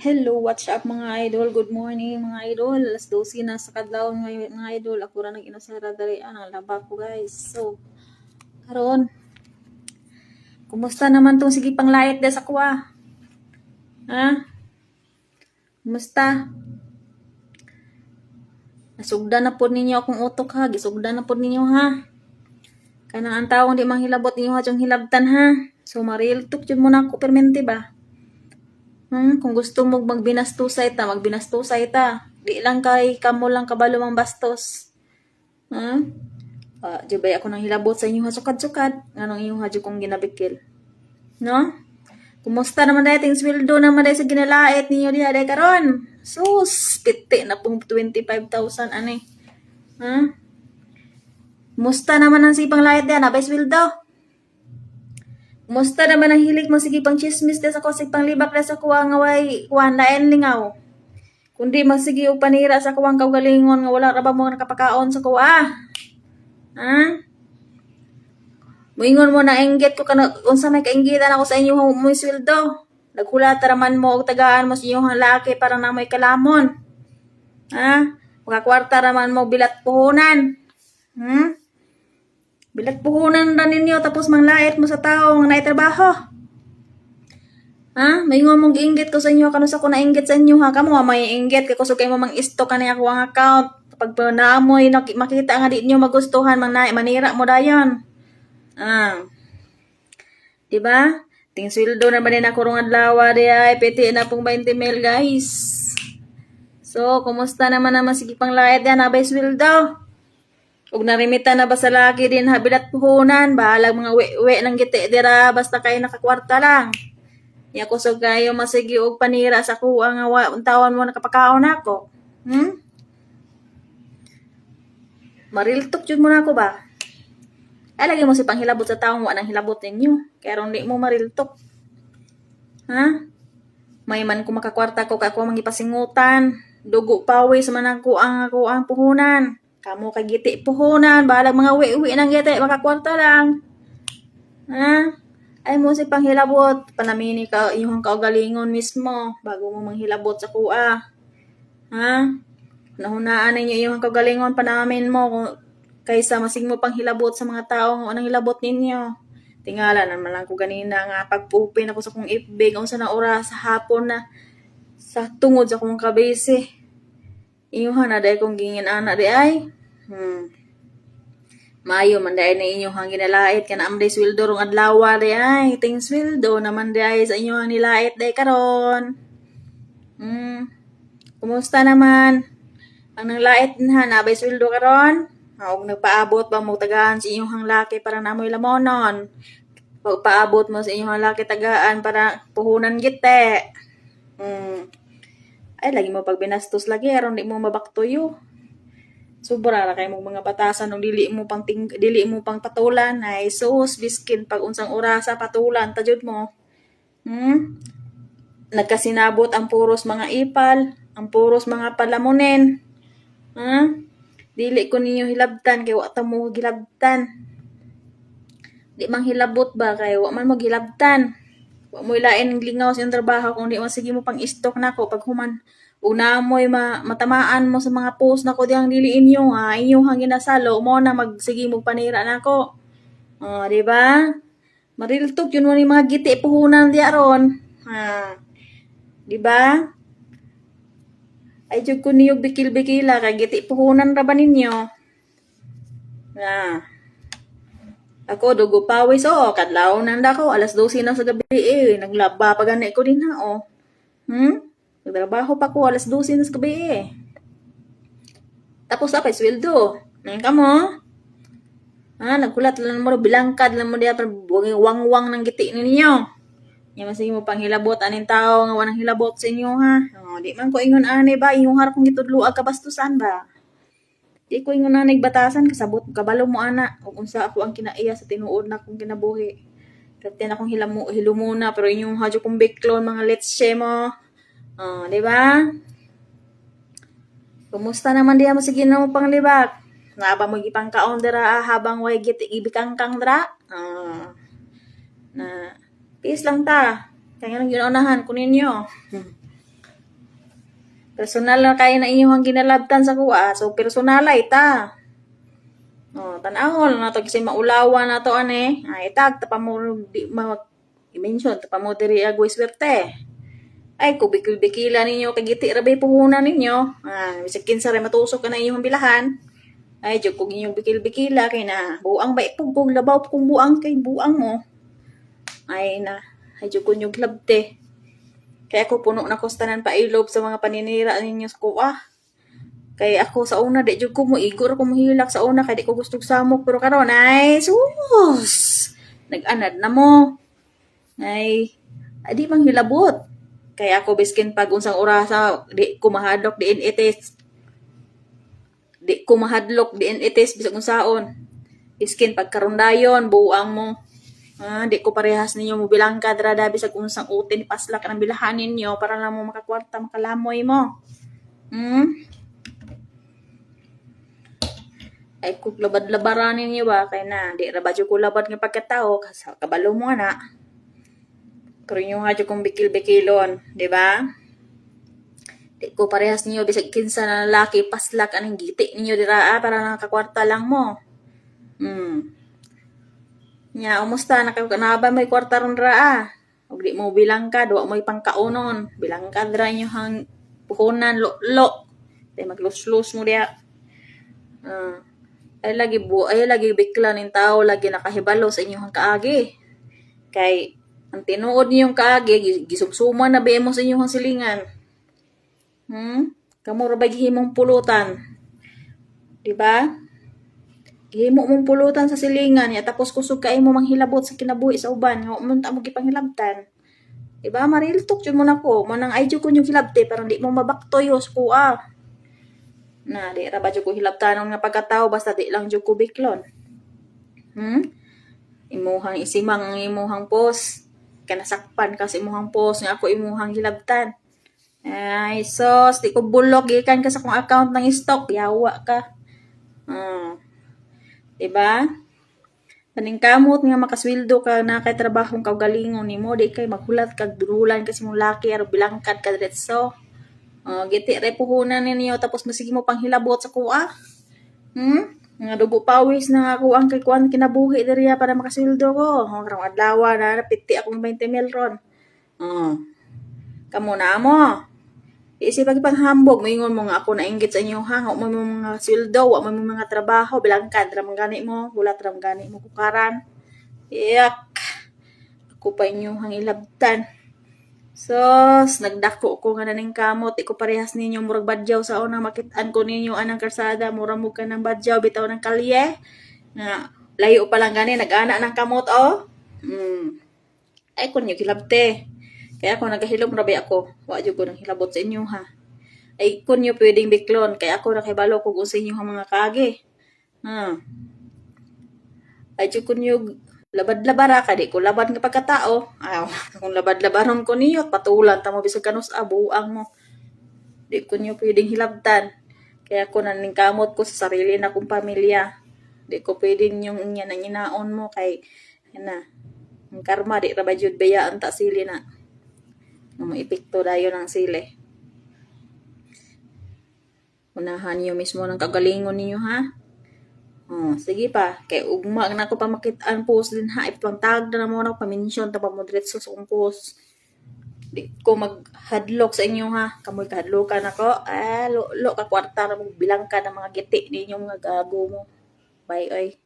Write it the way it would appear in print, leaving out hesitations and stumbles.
Hello, what's up mga idol? Good morning mga idol. Alas 12 na sa kadlaw ngayon mga idol. Ako ra nag-inusara dali ang laba ko guys. So, karon, kumusta naman tong sige panglayat sa kuha? Ha? Kumusta? Nasugdan na pod ninyo akong utok ha. Gisugdan na pod ninyo ha. Kanang ang taong di manghilabot ninyo ha yung hilabtan ha. So, mariltok yun muna ako permente ba? Kung gusto mo magbinastusay ta, magbinastusay ta. Di lang kay kamo lang kabalo mang bastos. Jubay ako nang hilabot sa inyo sukad-sukad. Anong inyo hadyo kong ginabikil. No? Kumusta naman dahil ting sweldo naman dahil sa ginalait ninyo diha dahil karon? Sus, piti na pong 25,000 ani. Kumusta naman ang sipang lait diyan? Abay sweldo? Kumusta naman ang hilig mo sige pang chismis dahil sa kusig pang libak dahil sa kuwang ngaway kuwan lain lingaw? Kundi magsige og panira sa kuwang kaugalingon nga wala ra ba mo nakapakaon sa kuwa? Moingon mo na inggit ko kana unsa may kainggitan ako sa inyo mo sweldo. Naghulat raman mo og tagaan mo sa inyong laki para na may kalamon. Makakwarta raman mo bilat puhunan. Bilat puhunan ra ninyo tapos manglait mo sa tao nga naay trabaho. Moingon mong giinggit ko sa inyo kano sa ko nainggit sa inyo ha. Kamo may inggit kay kusog kay mo mang stock kanay ako ang account. Pag naamoy makita nga di nyo magustuhan manira mo dayon. Diba? Ting sweldo na ba din ako rong adlaw di ay piti na pong 20 mil guys. So, kumusta naman sige pang layat yan abay sweldo? Ug narimita na ba sa laki din habilat puhunan, bahalag mga we nang giti dira basta kay nakakwarta lang. Ya kusog kayo masigi og panira sa kuha nga tawon mo nakapakaon ako. Mariltok jud mo na ako ba? Ay, lagi mo si panghilabot sa taong wa nang hilabot ninyo. Kaya ron di mo mariltok. May man ko makakwarta ko kako mangipasingutan. Dugo pawis man ako ang puhunan. Kamu kay giti puhunan. Bahalag mga uwi nang giti. Makakwarta lang. Ay mo si panghilabot. Panamini ka iyong kaugalingon mismo. Bago mo manghilabot sa kuha. Nahunaan ninyo iyong kaugalingon panamin mo. Kaysa masig mo pang hilabot sa mga tao nga anang hilabot ninyo. Tingala naman lang ko ganina nga pagpupin ako sa kong FB kung sa na oras sa hapon na sa tungod sa kong kabese. Inyuhan na dahil kong gingin ana di ay. Mayo man dahil na inyuhan ginalait ka na amday sweldo rong adlaw di ay. Ting sweldo naman di ay sa inyuhan nilait di karon. Kumusta naman? Ang nanglait na nabay sweldo karon? Og nagpaabot ba mo tagaan sa inyong laki para namoy lamonon? Pag paabot mo sa inyong laki tagaan para puhunan gite. Ay lagi mo pag binastos lagi aron di mo mabaktoyo. Sobra ra kay mo mga batasan og dili mo pang patulan ay sus biskin pag unsang orasa patulan ta jud mo. Nagkasinabot ang puros mga ipal, ang puros mga palamunin. Dili ko ninyo hilabtan kay wa ta mo hilabtan. Di mang hilabot ba kay wa man mo hilabtan. Wa mo ilain lingaw sa iyong trabaho kung di man sige mo pang stock nako pag human una mo'y matamaan mo sa mga post nako diyang dili inyo inyo hang ginasalo mo na magsige mo panira nako. Di ba? Mariltok yun mo ni mga giti puhunan di aron. Di ba? Ay jud ko niyo bikil-bikila kay giti puhunan ra ba ninyo? Ako dugo pawis kadlaw nang dako alas 12 na sa gabi naglaba pa gani ko din ha nagtrabaho pa ko alas 12 na sa gabi Tapos apay sweldo. Kamo? Nagkulat lang mo bilangkad lang mo diha para wangwang ng giti ninyo. Yan masig mo pang hilabot aning tao nga wanang hilabot sa inyo ha. Di man ko ingon ani ba inyong harap kong gitudloag kabastusan ba. Di ko ingon na nagbatasan kasabot kabalo mo ana ug unsa ako ang kinaiya sa tinuod na kong kinabuhi. Kati na akong hilumuna pero inyong hadyo kong biklon mga letse mo. Di ba? Kumusta naman diha mo sige na mo panglibak? Nga ba mo gipangkaon dira habang way giti ibikangkang dira? Peace lang ta. Kaya nang ginunahan ko ninyo. Personal na kayo na inyong ginalabtan sa kuha. So, personal ay ta. Oh, tanahol na to kasi maulawan na to ane. Ay, tag, tapa mo, di, i-mention, tapa mo diri agway swerte. Ay, kubikil-bikila ninyo, kagiti rabay puhunan ninyo. Bisakin sa rin matusok ka na inyong bilahan. Ay, dyan kung inyong bikil-bikila, kay na, buang ba ipugpog, labaw kung buang kay buang mo. Ay na, ay dyan kung yung labte. Kaya ako puno na kustanan pa ilob sa mga paninira ninyo sa kuha. Kaya ako sa una, di dyan ko mo, igor ako mahilak sa una, kaya di ko gustong samok, pero karon ay, sus! Nag-anad na mo. Ay, di bang hilabot. Kaya ako biskin pag unsang orasa, di ko mahadlok, DNA test. Di ko mahadlok, DNA test, bisag unsaon. Biskin pag karundayon, buang mo. Di ko parehas ninyo mo bilang kadra bisag unsang utin, paslak ng bilahan ninyo para lang mo makakwarta, makalamoy mo. Ay kung labad-labaran ninyo ba, kaya na, di rabadyo ko labad ng pagkatao, kabalo mo na. Pero yung hadyo kong bikil-bikilon, di ba? Di ko parehas ninyo, bisag kinsa na lalaki, paslak, anong giti ninyo dira, para nakakwarta lang mo. Nya, umusta, nakaba may kwarta ron dira, Huwag di mo bilang ka, duwa mo pangkaunon, bilang ka dira nyo hang puhunan, lo. Di maglus-lus mo diya. Ay lagi bikla ning tao, lagi nakahibalo sa inyong kaagi. Kay, ang tinuod niyong kaagi, gisumsuman na ba mo sa inyong silingan. Kamu ra ba gihimong pulutan? Diba? Gihimo mong pulutan sa silingan, ya tapos kusog ka mo manghilabot sa kinabuhi sa uban, nga mo ta mo gipanghilabtan. Diba? Mariltok jud mo na ko, manang ay jud ko yung hilabte, parang di mo mabaktoy os ko Na, di ra ba jud ko hilabtanon nga pagkatao, basta di lang jud ko biklon. Imuhang isimang ang imuhang post. Kanasakpan kasi imuhang post nga ako imuhang hilabtan. Ay, sos, di ko bulok, gikan ka sa kong account ng stock, yawa ka. Diba? Paningkamot nga makasweldo ka na kay trabahong kaugalingon nimo, di kay maghulat kag durulan kasi mong laki aron bilangkad ka diretso. Giti re puhunan ninyo tapos masigi mo pang hilabot sa kuha. Nga dugo pawis na ako ang kay kuan kinabuhi diriya para makasweldo ko. Karong adlaw na napiti akong 20 mil ron. Kamo na mo. Isip pag panghambog, moingon mo nga ako nainggit sa inyo ha, mo mga sweldo, mo mga trabaho, bilangkad ram gani mo, hulat ram gani mo kukaran. Yak. Ako pa inyo hang ilabtan. Sos, nagdako ko nga naning kamot, iko parehas ninyo murag badyaw sa unang makitaan ko ninyo anang karsada, murag mo ka ng badyaw, bitaw ng kalye. Nga, layo pa lang gani, nag-ana ng kamot, Ay, kunyo kilabte. Kaya ako nagahilom rabi ako. Wadyo ko nang hilabot sa inyo ha. Ay kunyo pwedeng biklon. Kaya ako nakibalo ko sa inyo mga kage. Ay kunyo labad-labara ka. Di ko labad nga pagkatao. Kung labad-labaron ko niyo, patulan tamo bisag kanus abuang mo. Di kunyo pwedeng hilabtan. Kaya ako naningkamot ko sa sarili na kong pamilya. Di ko pwedeng yung inaon mo kay na. Ang karma, di rabadyod bayaan ta sili na. Maipikto dayo ng sili. Unahan niyo mismo ng kagalingon niyo ha. Sige pa. Kay ugma na ko pa makitaan post din ha. Ipantag na mo na paminsyon ta pa mo diretso sa post. Di ko maghadlok sa inyo ha. Kamoy kahadlokan ako. Lo ka kwarta na mo bilang ka ng mga giti ninyong mga gago mo. Bye oy.